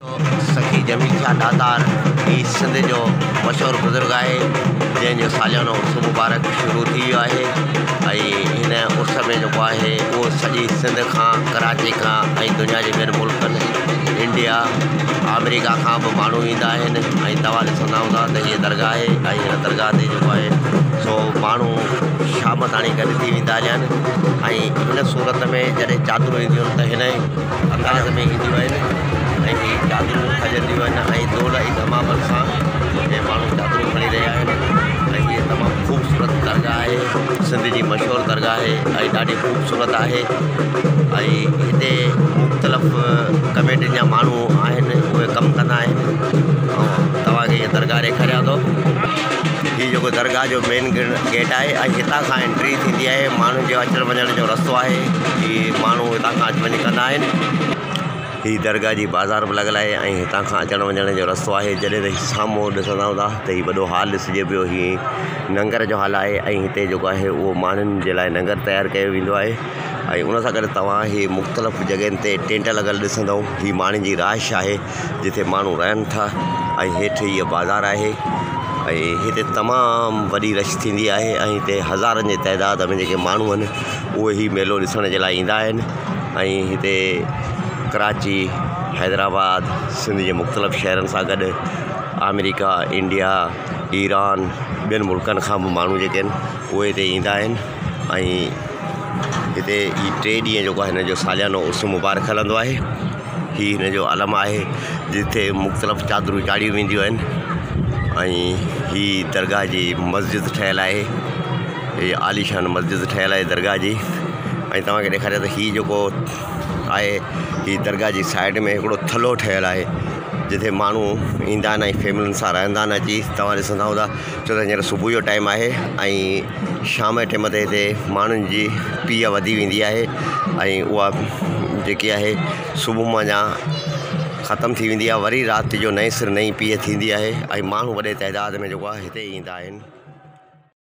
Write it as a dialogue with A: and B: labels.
A: सखी जमील शाह दातार ही सिंध जो मशहूरु बुज़ुर्ग आहे, जंहिंजो सालियानो उर्स मुबारक शुरू थी वियो आहे। हिन उर्स में जेको आहे उहो सॼी सिंध खां, कराची खां ऐं दुनिया जे ॿियनि मुल्कनि, इंडिया, अमेरिका खां बि माण्हू ईंदा आहिनि। तव्हां ॾिसंदा हूंदा त हीअ दरगाह आहे ऐं हिन दरगाह ते जेको आहे सो माण्हू शाम ताणी गॾु थी वेंदा आहिनि। हिन सूरत में जॾहिं चादरूं ईंदियूं आहिनि त हिन अंदाज़ में ईंदियूं आहिनि ऐं चादरूं खजंदियूं आहिनि ऐं दौड़ ऐं धमाकनि सां माण्हू चादरूं खणी रहिया आहिनि। हीअ तमामु ख़ूबसूरत दरगाह आहे, सिंध जी मशहूरु दरगाह आहे ऐं ॾाढी ख़ूबसूरत आहे। हिते मुख़्तलिफ़ कमेटियुनि जा माण्हू आहिनि, उहे कमु कंदा आहिनि। तव्हांखे हीअ दरगाह ॾेखारियां थो। हीअ जेको दरगाह जो मेन गेट आहे ऐं हितां खां एंट्री थींदी आहे। माण्हुनि जो अचण वञण जो रस्तो आहे। हीअ माण्हू हितां खां अचु वञु कंदा आहिनि। हीअ दरगाह जी बाज़ार बि लॻियल आहे ऐं हितां खां अचण वञण जो रस्तो आहे। जॾहिं त साम्हूं ॾिसंदा हूंदा त हीउ वॾो हॉल ॾिसिजे पियो, हीअ लंगर जो हॉल आहे ऐं हिते जेको आहे उहो माण्हुनि जे लाइ लंगर तयारु कयो वेंदो आहे। ऐं उन सां गॾु तव्हां हीअ मुख़्तलिफ़ जॻहियुनि ते टेंट लॻल ॾिसंदव। हीअ माण्हुनि जी राइश आहे जिते माण्हू रहनि था ऐं हेठि हीअ बाज़ार आहे ऐं हिते तमामु वॾी रश थींदी आहे ऐं हिते हज़ारनि जी तइदाद में जेके माण्हू आहिनि उहे ही मेलो ॾिसण जे लाइ ईंदा आहिनि। ऐं हिते कराची, हैदराबाद, सिंध जे मुख़्तलिफ़ शहरनि सां गॾु अमेरिका, इंडिया, ईरान, ॿियनि मुल्कनि खां बि माण्हू जेके आहिनि उहे हिते ईंदा आहिनि। हिते ही 3 ॾींहं जेको आहे हिन जो सालियानो उर्स मुबारक हलंदो आहे। हीअ हिन जो अलम आहे जिते मुख़्तलिफ़ चादरूं चाढ़ियूं वेंदियूं आहिनि। ही दरगाह जी मस्जिद ठहियलु आहे, हीअ आलीशान मस्जिद ठहियलु आहे दरगाह जी। तव्हांखे ॾेखारियां त हीअ जेको आहे हीअ दरगाह जी साइड में हिकिड़ो थलो ठहियलु आहे जिते माण्हू ईंदा आहिनि ऐं फैमिलियुनि सां रहंदा आहिनि। अची तव्हां ॾिसंदा हूंदा छो त हींअर सुबुह जो टाइम आहे ऐं शाम जे टाइम ते हिते माण्हुनि जी पीउ वधी वेंदी आहे ऐं उहा जेकी आहे सुबुह मां ख़तमु थी वेंदी आहे। वरी राति जो नए सिर नई पीउ थींदी आहे ऐं माण्हू वॾे तइदाद में जेको आहे हिते ईंदा आहिनि।